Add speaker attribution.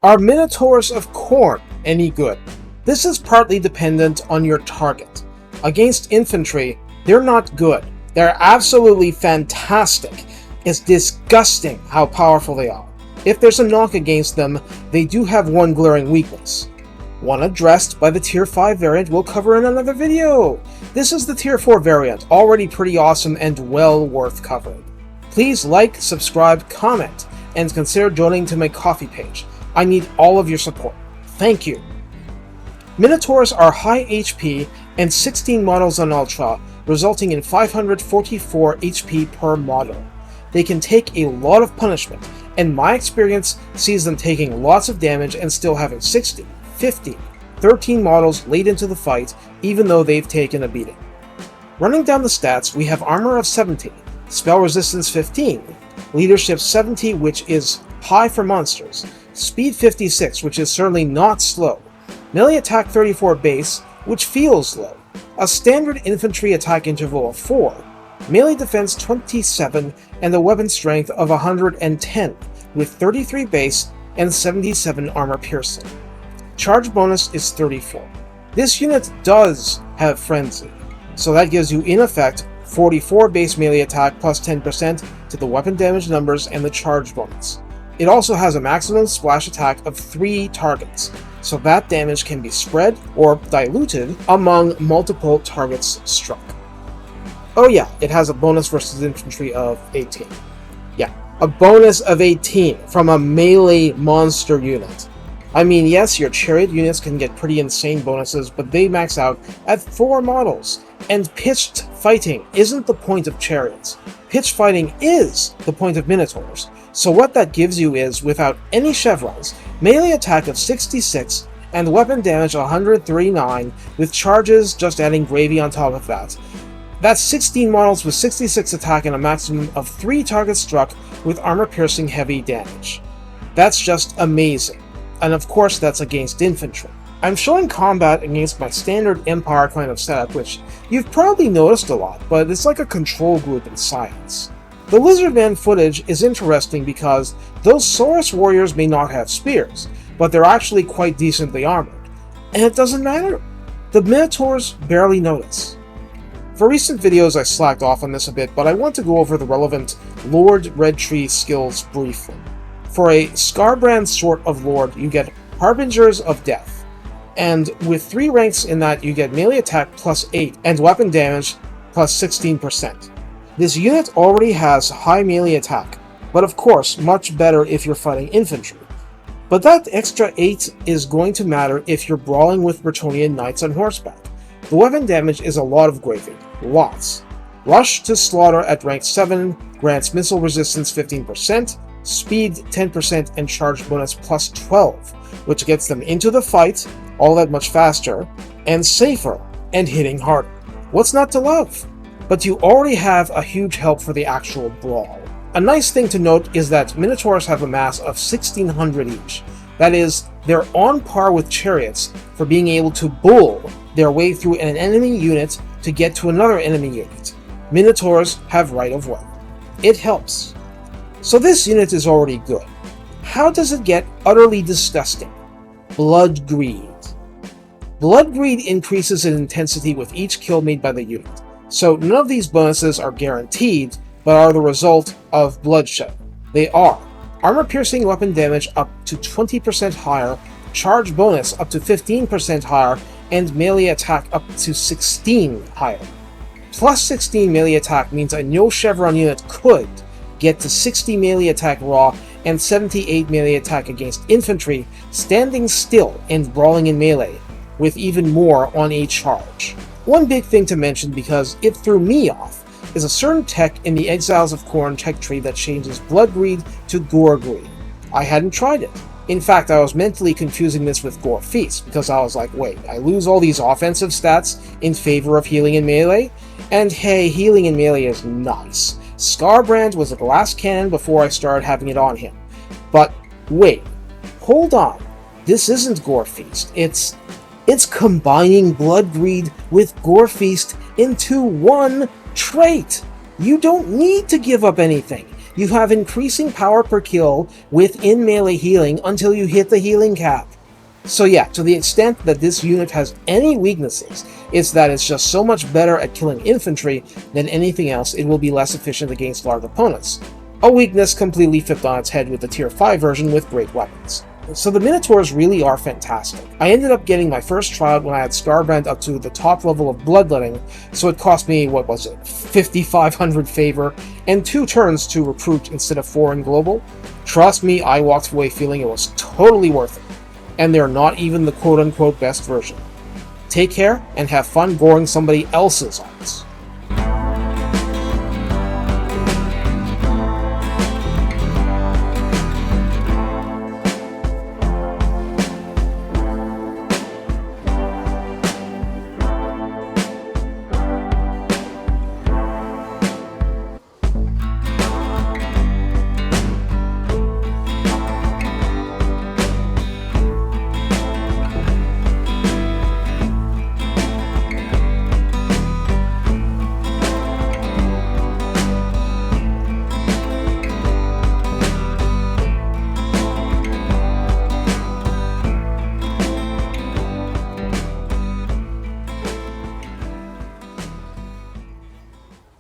Speaker 1: Are Minotaurs of Khorne any good? This is partly dependent on your target. Against infantry, they're not good. They're absolutely fantastic. It's disgusting how powerful they are. If there's a knock against them, they do have one glaring weakness. One addressed by the Tier 5 variant we'll cover in another video. This is the Tier 4 variant, already pretty awesome and well worth covering. Please like, subscribe, comment, and consider donating to my Ko-fi page. I need all of your support. Thank you. Minotaurs are high HP and 16 models on Ultra, resulting in 544 HP per model. They can take a lot of punishment, and my experience sees them taking lots of damage and still having 60, 50, 13 models late into the fight, even though they've taken a beating. Running down the stats, we have armor of 70, spell resistance 15, leadership 70, which is high for monsters, speed 56, which is certainly not slow, melee attack 34 base, which feels low, a standard infantry attack interval of 4, melee defense 27, and a weapon strength of 110, with 33 base and 77 armor piercing. Charge bonus is 34. This unit does have Frenzy, so that gives you in effect 44 base melee attack plus 10% to the weapon damage numbers and the charge bonus. It also has a maximum splash attack of 3 targets, so that damage can be spread or diluted among multiple targets struck. Oh yeah, it has a bonus versus infantry of 18. Yeah, a bonus of 18 from a melee monster unit. I mean, yes, your chariot units can get pretty insane bonuses, but they max out at 4 models. And pitched fighting isn't the point of chariots. Pitched fighting is the point of Minotaurs. So what that gives you is, without any chevrons, melee attack of 66 and weapon damage 139, with charges just adding gravy on top of that. That's 16 models with 66 attack and a maximum of 3 targets struck with armor-piercing heavy damage. That's just amazing. And of course that's against infantry. I'm showing combat against my standard Empire kind of setup, which you've probably noticed a lot, but it's like a control group in science. The Lizardman footage is interesting because those Saurus warriors may not have spears, but they're actually quite decently armored. And it doesn't matter. The Minotaurs barely notice. For recent videos I slacked off on this a bit, but I want to go over the relevant Lord Red Tree skills briefly. For a Scarbrand sort of Lord, you get Harbingers of Death, and with 3 ranks in that you get melee attack plus 8 and weapon damage plus 16%. This unit already has high melee attack, but of course much better if you're fighting infantry. But that extra 8 is going to matter if you're brawling with Bretonnian knights on horseback. The weapon damage is a lot of gravy, lots. Rush to Slaughter at rank 7 grants missile resistance 15%, speed 10% and charge bonus plus 12, which gets them into the fight all that much faster, and safer, and hitting harder. What's not to love? But you already have a huge help for the actual brawl. A nice thing to note is that Minotaurs have a mass of 1600 each. That is, they're on par with chariots for being able to bull their way through an enemy unit to get to another enemy unit. Minotaurs have right of way. It helps. So this unit is already good. How does it get utterly disgusting? Blood Greed. Blood Greed increases in intensity with each kill made by the unit, so none of these bonuses are guaranteed, but are the result of bloodshed. They are armor-piercing weapon damage up to 20% higher, charge bonus up to 15% higher, and melee attack up to 16 higher. Plus 16 melee attack means a no chevron unit could get to 60 melee attack raw and 78 melee attack against infantry, standing still and brawling in melee, with even more on a charge. One big thing to mention, because it threw me off, is a certain tech in the Exiles of Khorne tech tree that changes Blood Greed to Gore Greed. I hadn't tried it. In fact, I was mentally confusing this with Gore Feast, because I was like, wait, I lose all these offensive stats in favor of healing in melee? And hey, healing in melee is nice. Scarbrand was a glass cannon before I started having it on him. But wait, hold on. This isn't Gore Feast. It's combining Blood Greed with Gore Feast into one trait. You don't need to give up anything. you have increasing power per kill within melee healing until you hit the healing cap. So yeah, to the extent that this unit has any weaknesses, it's that it's just so much better at killing infantry than anything else. It will be less efficient against large opponents. A weakness completely flipped on its head with the tier 5 version with great weapons. So the Minotaurs really are fantastic. I ended up getting my first tryout when I had Scarbrand up to the top level of Bloodletting, so it cost me, 5,500 favor, and 2 turns to recruit instead of 4 in global. Trust me, I walked away feeling it was totally worth it. And they're not even the quote-unquote best version. Take care, and have fun goring somebody else's arms.